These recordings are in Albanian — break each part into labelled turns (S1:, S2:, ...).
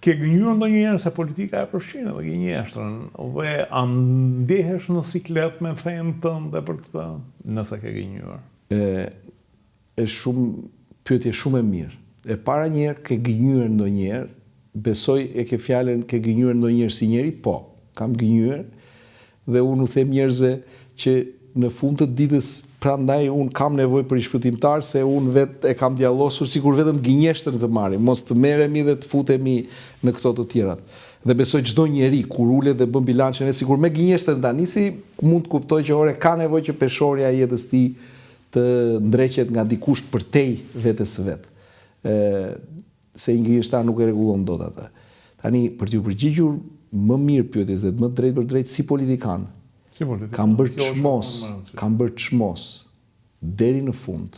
S1: ke gënjur ndonjëherë se politika e përfshin edhe gënjeshtrën, dhe a ndehesh në siklet me fenë tënde për këtë, nëse ke gënjur?
S2: Pyetje shumë e mirë. E para njerë ke gënjur ndonjëherë, besoj e ke fjalën ke gënjur ndonjëherë si njeri, po, kam gënjur, dhe unë u them njerëzve që në fund të ditës prandaj unë kam nevojë për shpëtimtar se unë vetë e kam djallosur sikur vetëm gënjeshtër të marrim, mos të merremi dhe të futemi në këto të tjerat. Dhe besoj çdo njeri kur ulet dhe bën bilancën e sikur me gënjeshtër tani si mund të kuptoj që ore ka nevojë që peshorja e jetës tij të ndreqet nga dikush përtej vetes së vet. Se një gënjeshtar nuk e rregullon dot atë. Tani për t'ju përgjigjur më mirë pyetjes dhe më drejt për drejt si politikan. Kam bërë çmos deri në fund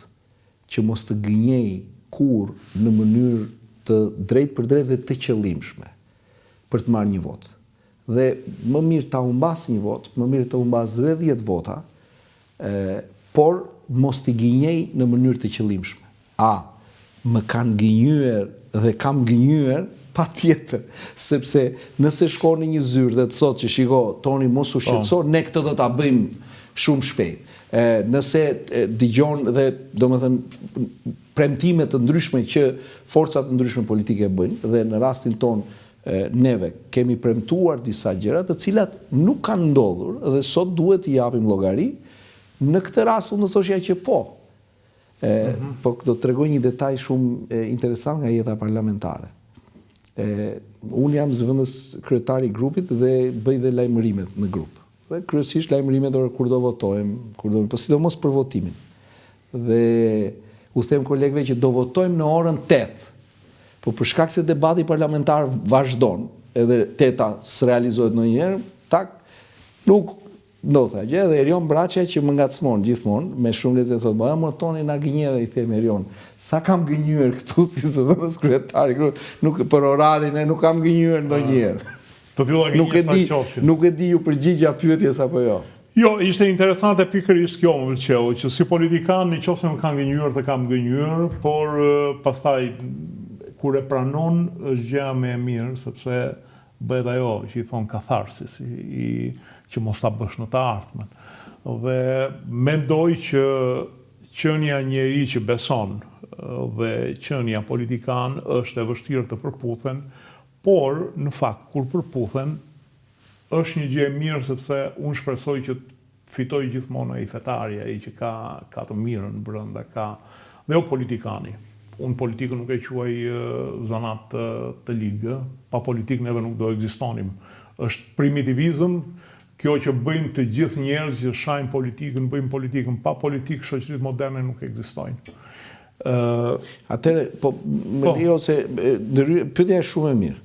S2: që mos të gënjej kur në mënyrë të drejt për drejt dhe të qëllimshme për të marrë një votë. Dhe më mirë ta humbas një votë, më mirë të humbas dhe 10 vota, por mos t'i gënjej në mënyrë të qëllimshme. Më kanë gënjur dhe kam gënjur pa tjetër, sepse nëse shkon në një zyrë dhe të thotë që shiko, Toni mos u shqetëso, ne këtë do ta bëjmë shumë shpejt. Nëse dëgjon dhe domethënë premtime të ndryshme që forcat të ndryshme politike bëjnë dhe në rastin ton neve kemi premtuar disa gjëra të cilat nuk kanë ndodhur dhe sot duhet i japim llogari, në këtë rast unë do thoshja që po. Po do të tregoj një detaj shumë interesant nga jeta parlamentare. Unë jam zëvendës kryetari i grupit dhe bëj dhe lajmërimet në grup. Dhe kryesisht lajmërimet kur do votojmë, po sidomos për votimin. Dhe u them kolegëve që do votojmë në orën 8. Po për shkak se debati parlamentar vazhdon, edhe 8-a s'realizohet ndonjëherë, nuk ndodha gjë dhe Erion Braçja që më ngacmon gjithmonë me shumë lezet thotë, "Mo Toni na gënje" dhe i them Erion, "Sa kam gënjur këtu si zëvendës kryetari, nuk për orarin e nuk kam gënjur ndonjëherë." Nuk e di ju përgjigja pyetjes apo jo.
S1: Jo, ishte interesante pikërisht kjo më pëlqeu, që si politikan nëse më kanë gënjur dhe kam gënjur, por pastaj kur e pranon është gjëja më e mirë, sepse bëhet ajo që i thon katharsis, që mos ta bësh në të ardhmen. Dhe mendoj që qenia njeri që beson dhe qenia politikan është e vështirë të përputhen, por në fakt kur përputhen është një gjë e mirë sepse unë shpresoj që të fitoj gjithmonë ai fetari, ai që ka të mirën brenda, dhe o politikani. Unë politikën nuk e quaj zanat të ligë, pa politikë neve nuk do ekzistonim. Është primitivizëm, kjo që bëjnë të gjithë njerëz që shajnë politikën, bëjnë politikën, pa politikë shoqëritë moderne nuk ekzistojnë.
S2: Atëre, po më lijo se pyetja është shumë e mirë.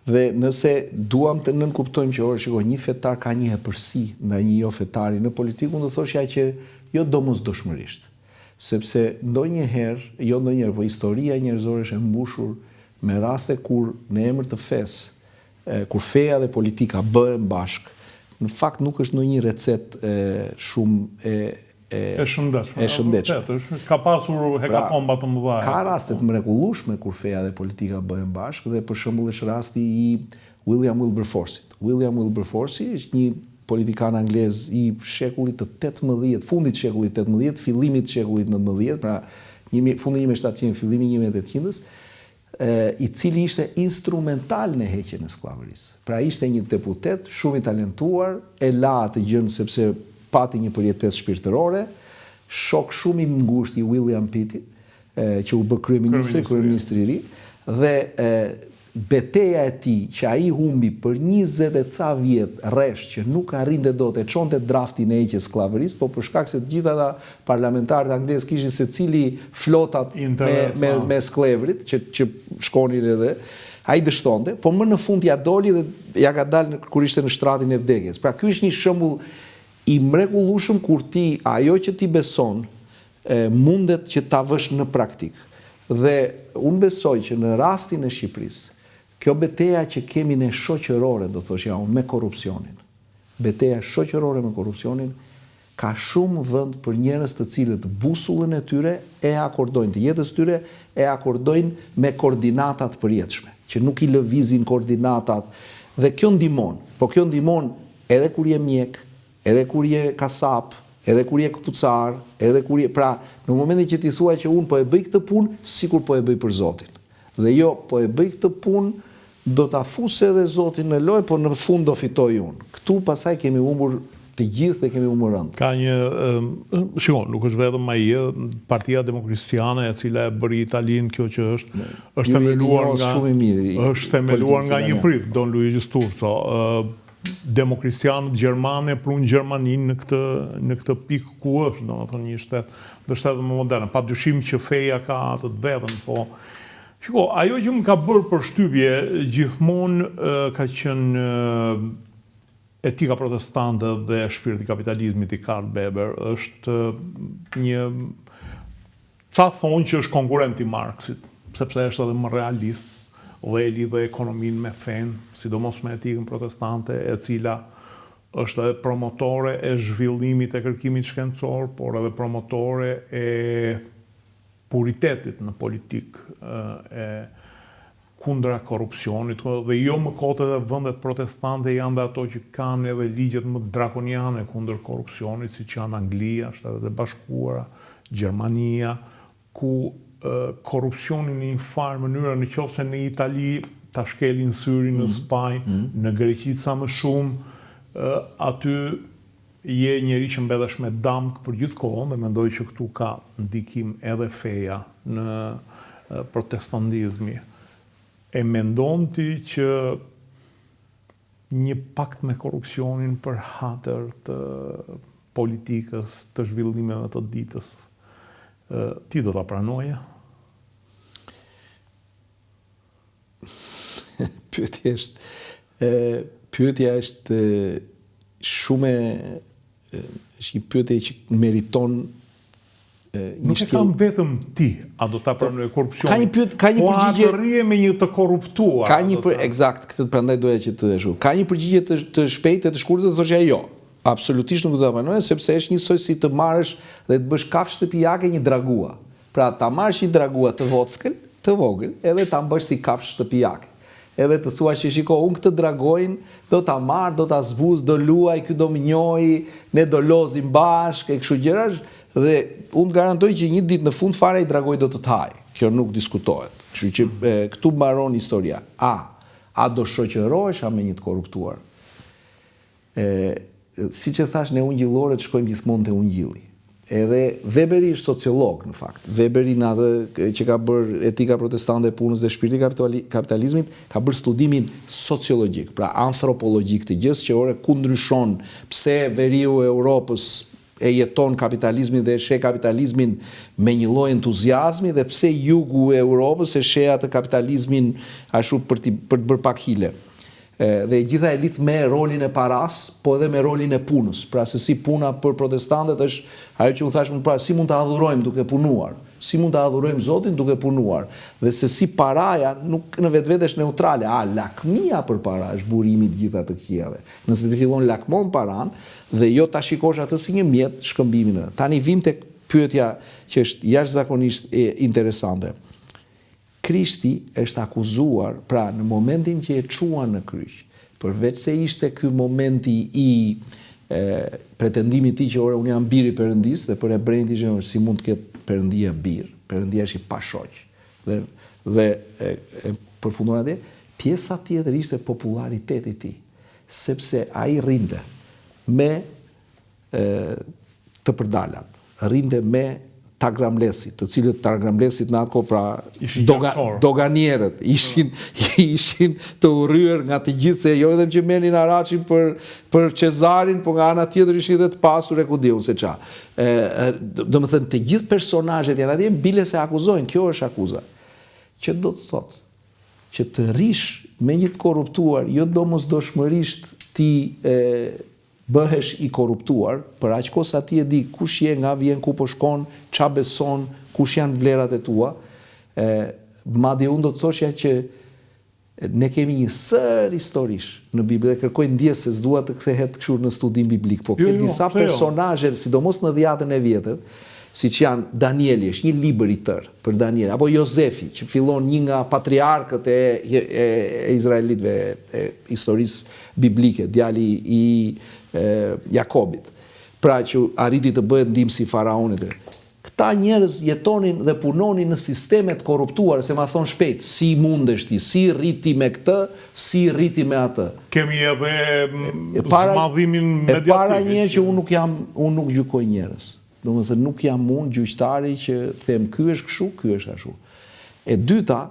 S2: Dhe nëse duam të nënkuptojmë që shikoj një fetar ka një hepërsi ndaj një jo fetari në politikë, unë do thoshja që jo domosdoshmërisht. Sepse ndonjëherë, po historia njerëzore është e mbushur me raste kur në emër të fesë, kur feja dhe politika bëhen bashkë, në fakt nuk është ndonjë recet shumë
S1: e shëndetshme. Ka pasur hekatomba të mëdha.
S2: Ka raste të mrekullueshme kur feja dhe politika bëhen bashkë dhe për shembull është rasti i William Wilberforcit. William Wilberforci është një politikan anglez i shekullit të 18, fundit shekullit 18, fillimit shekullit 19, pra fundi 1700, fillimi 1800-s, i cili ishte instrumental në heqjen e skllavërisë. Pra ishte një deputet shumë i talentuar, e la atë gjën sepse pati një përjetesë shpirtërore, shok shumë i ngushtë i William Pittit, që u bë kryeministri i ri, dhe beteja e tij që ai humbi për 20 e ca vjet rresh që nuk arrinte dot e çonte draftin e heqjes skllavërisë, po për shkak se të gjithë ata parlamentarët anglez kishin secili flotat me sklevrit që shkonin edhe, ai dështonte, po më në fund ja doli dhe ja ka dalë kur ishte në shtratin e vdekjes. Pra ky është një shembull i mrekullueshëm kur ti ajo që ti beson mundet që ta vësh në praktik. Dhe unë besoj që në rastin e Shqipërisë, kjo beteja që kemi ne shoqërore, do thoshja unë, me korrupsionin. Beteja shoqërore me korrupsionin ka shumë vend për njerëz të cilët busullën e tyre e akordojnë, të jetës tyre e akordojnë me koordinata të përjetshme. që nuk i lëvizin koordinatat, dhe kjo ndihmon. Po kjo ndihmon edhe kur je mjek, edhe kur je kasap, edhe kur je këpucar, edhe kur je... Pra, në momentin që ti thua që unë po e bëj këtë punë, sikur po e bëj për Zotin. Dhe jo, po e bëj këtë punë, do ta fuse edhe Zotin në lojë, por në fund do fitoj unë. Këtu pasaj kemi humbur të gjithë dhe kemi humbur rënd.
S1: Ka një, shikon, nuk është vetëm ai, Partia Demokristiane e cila e bëri Italinë kjo që është themeluar nga
S2: shumë i mirë.
S1: Është themeluar nga një prit, Don Luigi Sturzo. Demokristianët gjermane prunë Gjermaninë në këtë pikë ku është, domethënë një shtet më modern. Padyshim që feja ka atë të vetën, po shiko, ajo që më ka bërë përshtypje gjithmonë ka qenë etika protestante dhe shpirti kapitalizmit i Karl Weber. Është një, ca thonë që është konkurrent i Marxit, sepse është edhe më realist dhe e lidhe ekonominë me fenë, sidomos me etikën protestante, e cila është edhe promotore e zhvillimit e kërkimit shkencor, por edhe promotore e puritetit në politikë, e kundra korrupsionit, dhe jo më kote dhe vendet protestante janë dhe ato që kanë edhe ligjet më drakoniane kundër korrupsionit, si që janë Anglia, Shtetet e Bashkuara, Gjermania, ku korrupsionin në një farë mënyrë, në qoftë se në Itali ta shkelin syrin, në Spanjë, në Greqi sa më shumë, aty je njeri që mbedesh me damk për gjithë kohën, dhe mendoj që këtu ka ndikim edhe feja në protestantizmi. E mendon ti që një pakt me korrupsionin për hatër të politikës, të zhvillimeve të ditës, ti do ta pranoje?
S2: Pyetja është shumë është një pyetje që meriton
S1: nuk e kam vetëm ti, a do ta pranoj korrupsionin?
S2: Ka një
S1: po
S2: përgjigje,
S1: atë rrije me një të korruptuar.
S2: Eksakt, këtë prandaj doja që të shoh. Ka një përgjigje të shpejtë e të shkurtër, të thoshë jo. Absolutisht nuk do ta pranoj, sepse është njësoj si të marrësh dhe të bësh kafshë shtëpiake një dragua. Pra ta marrësh një dragua të vockël, të vogël, edhe ta bësh si kafshë shtëpiake. Edhe të thua që shiko, unë këtë dragojnë, do ta marr, do ta zbuz, do luaj, ky do më njohë, ne do lozim bashkë, e kështu gjërash, dhe unë garantoj që një ditë në fund fare i dragoj do të të hajë. Kjo nuk diskutohet. Kështu që këtu mbaron historia. A do shoqërohesh me një të korruptuar? Si që thash, ne ungjillorët shkojmë gjithmonë te ungjilli. Edhe Weberi është sociolog, në fakt. Weberi në atë që ka bërë etika protestante e punës dhe shpirti kapitalizmit, ka bërë studimin sociologjik, pra antropologjik të gjës, që ore ku ndryshon pse veriu e Europës e jeton kapitalizmin dhe e sheh kapitalizmin me një lloj entuziazmi dhe pse jugu e Europës e sheh atë kapitalizmin ashtu për të bërë pak hile. Dhe gjitha elit me rolin e paras, po edhe me rolin e punës. Pra se si puna për protestantet është ajo që u thash më parë, si mund të adhurojmë duke punuar, si mund të adhurojmë Zotin duke punuar, dhe se si paraja nuk në vetvete është neutrale, lakmia për para është burimi të gjitha të këqijave. Nëse të fillon lakmon paran dhe jo ta shikosh atë si një mjet shkëmbimin. Tani vim tek pyetja që është jashtëzakonisht interesante. Krishti është akuzuar, pra në momentin që e çuan në kryq, përveç se ishte ky momenti i pretendimit i tij që ora unë jam biri i Perëndis, dhe për hebrejt ishte si mund të ketë Perëndia bir, Perëndia është i pashoq. Dhe përfundon atje, pjesa tjetër ishte populariteti i tij, sepse ai rrinte me të përdalat, rrinte me tagramlesit, të cilët tagramlesit në atë kohë pra doganierët ishin të urryer nga të gjithë, se jo edhe që merrnin Araçin për Cezarin, por nga ana tjetër ishin edhe të pasur e ku diun se ça. Domethënë të gjithë personazhet janë atje, bile se akuzojnë, kjo është akuza. Që do të thotë që të rish me një të korruptuar, jo domosdoshmërisht ti bëhesh i korruptuar, për aq kohë sa ti e di kush je, nga vjen, ku po shkon, ç'a beson, kush janë vlerat e tua. Madje unë do të thoshja që ne kemi një sër historish në Bibël, dhe kërkoj ndjes se s'dua të kthehet kështu në studim biblik, po ke disa personazhe, sidomos në Dhjetën e Vjetër, siç janë Danieli, është një libër i tërë për Daniel, apo Jozefi, që fillon një nga patriarkët e izraelitëve, e historisë biblike, djali i Jakobit. Pra që arriti të bëhet ndihmësi i faraonit. Këta njerëz jetonin dhe punonin në sistemet korruptuar, se ma thonë shpejt, si mundesh ti, si rriti me këtë, si rriti me atë.
S1: Kemi edhe zmadhimin mediatik.
S2: E para njerë që unë nuk gjykoj njerëz. Do më thënë, nuk jam unë gjyqtari që them ky është kështu, ky është ashtu. E dyta,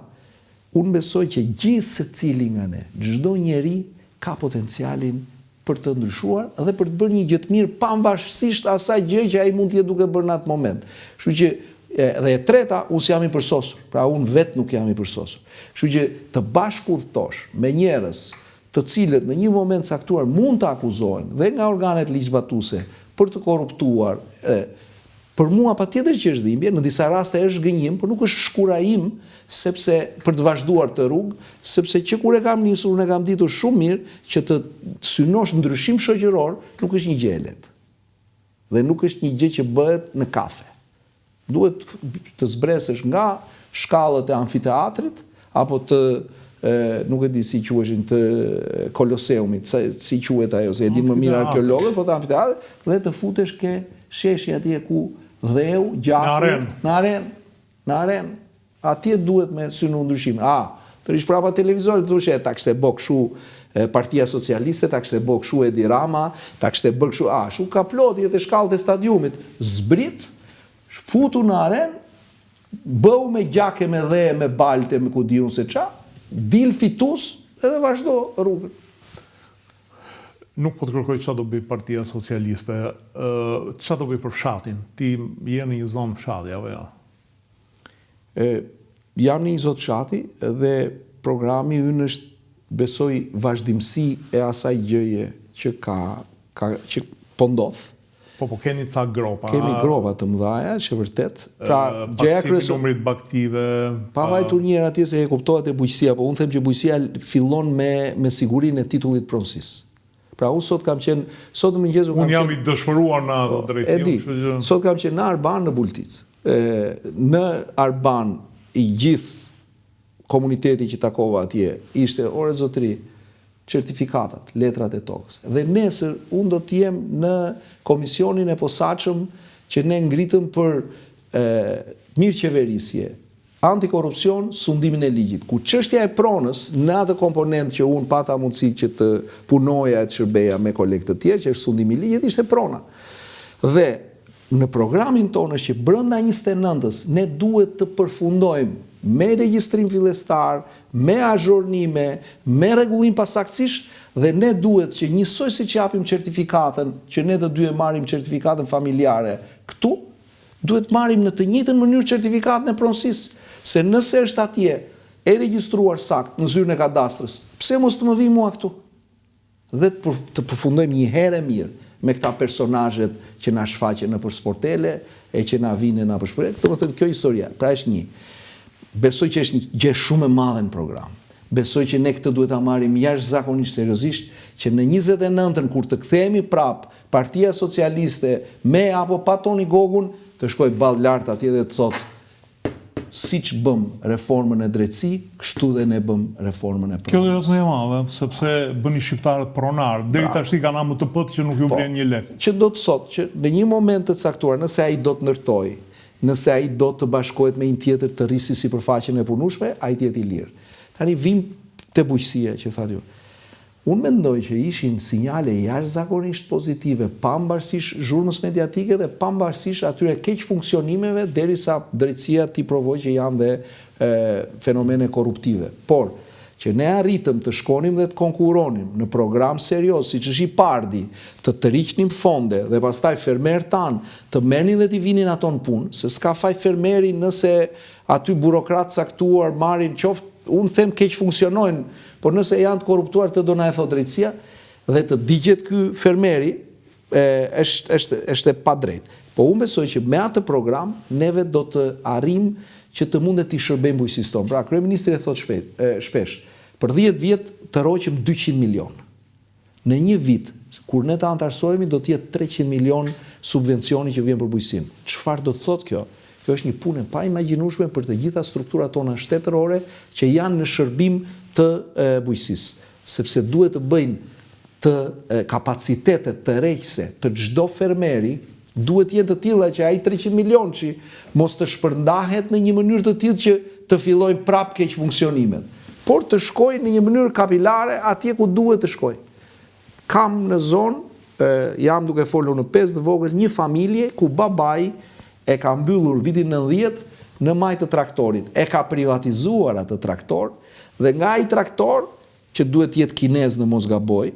S2: unë besoj që gjithë se cili nga ne, çdo njeri ka potencialin për të ndryshuar dhe për të bërë një gjë të mirë pavarësisht asaj gjë që ai mund të jetë duke bërë në atë moment. Kështu që dhe e treta, unë s'jam i përsosur, pra unë vetë nuk jam i përsosur. Kështu që të bashkëudhtosh me njerëz të cilët në një moment caktuar mund të akuzohen dhe nga organet ligjbatuese për të korruptuar, për mua patjetër që është dhimbje, në disa raste është gënjim, por nuk është shkura im sepse për të vazhduar të rrugë, sepse që kur e kam nisur, unë e kam ditur shumë mirë që të synosh ndryshim shoqëror nuk është një gjë e lehtë. Dhe nuk është një gjë që bëhet në kafe. Duhet të zbresësh nga shkallët e amfiteatrit apo të nuk e di si quheshin të Koloseumit, si quhet ajo, se e din më mirë arkeologët, po të amfiteatrit, dhe të futesh ke sheshi atje ku dheu, gjaku, në arenë. Atje duhet me synu ndryshim. Të rish prapa televizorit, thushe, ta kështë e bë kështu Partia Socialiste, ta kështë e bë kështu Edi Rama, ta kështë e bë kështu, shu ka ploti e shkallët e stadiumit. Zbrit, futu në arenë, bëu me gjake, me dhe, me balte, me ku diun se qa, dil fitus edhe vazhdo rrugën.
S1: Nuk po të kërkoj qa do bëj Partia Socialiste, qa do bëj për fshatin? Ti je në një zonë fshati, apo ja?
S2: Jam një zot fshati dhe programi ynë është, besoj, vazhdimësi e asaj gjëje që që po ndodh.
S1: Po keni ca gropa.
S2: Kemi gropa të mëdhaja, që vërtet. Pra, gjëja kryesore.
S1: Numrit baktive.
S2: Pa vajtur njëra atje se e kuptohet e bujqësia, po unë them që bujqësia fillon me sigurinë e titullit pronësisë. Pra unë sot kam qenë, sot më mëngjesu kam qenë.
S1: Unë jam i dëshpëruar në atë drejtim.
S2: E di, sot kam qenë në Arban, në Bultic. Në Arban, i gjithë komuniteti që takova atje, ishte, ore zotëri, certifikatat, letrat e tokës. Dhe nesër, unë do t'jem në komisionin e posaçëm që ne ngritëm për mirëqeverisje, antikorrupsion, sundimin e ligjit. Ku çështja e pronës, në atë komponent që unë pata mundësi që të punoja e të shërbeja me kolegë të tjerë, që është sundimi i ligjit, ishte prona. Dhe në programin tonë është që brenda 29-ës ne duhet të përfundojmë me regjistrim fillestar, me azhornime, me rregullim pasaktësish, dhe ne duhet që njësoj si që japim certifikatën, që ne të dy e marrim certifikatën familjare këtu, duhet marrim në të njëjtën mënyrë certifikatën e pronësisë, se nëse është atje e regjistruar sakt në zyrën e kadastrës, pse mos të më vi mua këtu? Dhe të përfundojmë një herë e mirë me këta personazhet që na shfaqen nëpër sportele e që na vinë na përshpëret. Domethënë kjo historia, pra është një. Besoj që është një gjë shumë e madhe në program. Besoj që ne këtë duhet ta marrim jashtëzakonisht seriozisht, që në 29-ën kur të kthehemi prap Partia Socialiste me apo pa Toni Gogun të shkoj ballë lart atje dhe të thotë siç bëm reformën e drejtësi, kështu dhe ne bëm reformën e pronës.
S1: Kjo do të më e madhe, sepse bëni shqiptarët pronar. Deri tash kanë AMTP që nuk ju blen një lek.
S2: Që do të thotë që në një moment të caktuar, nëse ai do të ndërtojë, nëse ai do të bashkohet me një tjetër të rrisi sipërfaqen e punueshme, ai të jetë i lirë. Tani vim te bujqësia që thatë ju. Unë mendoj që ishin sinjale jashtëzakonisht pozitive, pavarësisht zhurmës mediatike dhe pavarësisht atyre keq funksionimeve derisa drejtësia t'i provoj që janë dhe fenomene korruptive. Por që ne arritëm të shkonim dhe të konkuronim në program serios, siç është i Pardi, të riqnim fonde dhe pastaj fermerët tanë të merrnin dhe t'i vinin ato në punë, se s'ka faj fermeri nëse aty burokratë caktuar marrin qoftë, unë them keq funksionojnë, por nëse janë të korruptuar të do na e thot drejtësia dhe të digjet ky fermeri është e padrejtë. Po unë besoj që me atë program neve do të arrim që të mundet t'i shërbejmë bujqësisë tonë. Pra, kryeministri e thot shpesh, për 10 vjet të roqim 200 milion. Në një vit, Kur ne të antarësohemi, do të jetë 300 milion subvencioni që vjen për bujqësinë. Çfarë do të thotë kjo? Kjo është një punë pa imagjinueshme për të gjitha strukturat tona shtetërore që janë në shërbim të bujqësisë, sepse duhet të bëjnë të kapacitetet të rreqëse të çdo fermeri duhet jenë të tilla që ai 300 milion që mos të shpërndahet në një mënyrë të tillë që të fillojnë prapë keq funksionimet, por të shkojnë në një mënyrë kapilare atje ku duhet të shkojnë. Kam në zonë, jam duke folur në 5 të vogël, një familje ku babai e ka mbyllur vitin 90 në maj të traktorit, e ka privatizuar atë traktor dhe nga ai traktor që duhet jetë kinez në mos gaboj,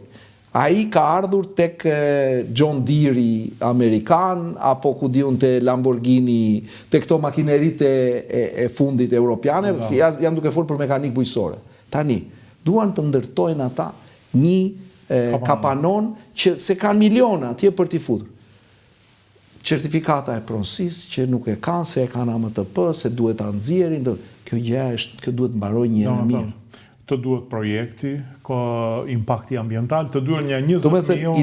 S2: ai ka ardhur tek John Deere amerikan apo ku diun te Lamborghini, te këto makineritë e fundit europiane, jam duke folur për mekanik bujqësore. Tani duan të ndërtojnë ata një kapanon që se kanë miliona atje për t'i futur. Certifikata e pronësisë që nuk e kanë, se e kanë AMTP, se duhet ta nxjerrin, kjo duhet mbarojë një herë mirë.
S1: Të duhet projekti, ka impakti ambiental, të duhet një 20 milion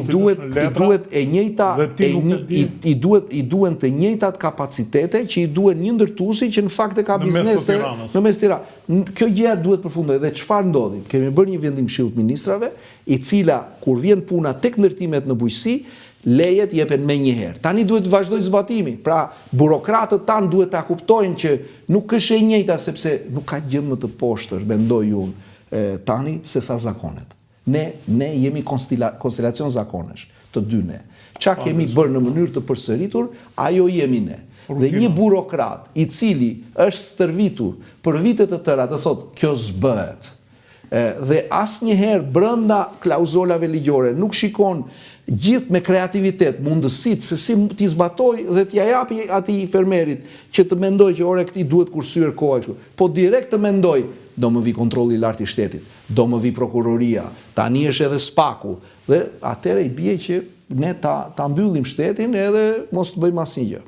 S2: i duhen të njëjtat kapacitete që i duhen një ndërtuesi që në fakt e ka biznes në mes Tiranës. Kjo gjëja duhet përfundoj dhe çfarë ndodhi? Kemi bërë një vendim Këshillit të Ministrave, i cila kur vjen puna tek ndërtimet në bujqësi, lejet jepen me njëherë. Tani duhet të vazhdoj zbatimi. Pra, burokratët tanë duhet ta kuptojnë që nuk është e njëjta sepse nuk ka gjë më të poshtër, mendoj unë, tani se sa zakonet. Ne jemi konstelacion zakonesh, të dy ne. Qa kemi bërë në mënyrë të përsëritur, ajo jemi ne. Dhe një burokrat i cili është stërvitur për vitet të tëra të thotë kjo s'bëhet. Dhe asnjëherë brenda klauzolave ligjore nuk shikon gjithë me kreativitet mundësit se si t'i zbatoj dhe t'ja japi atij fermerit që të mendoj që ore këti duhet kursyer koha kështu. Po direkt të mendoj do më vi kontrolli i lartë i shtetit, do më vi prokuroria, tani është edhe spaku, dhe atëre i bie që ne ta mbyllim shtetin edhe mos të bëjmë asnjë gjë.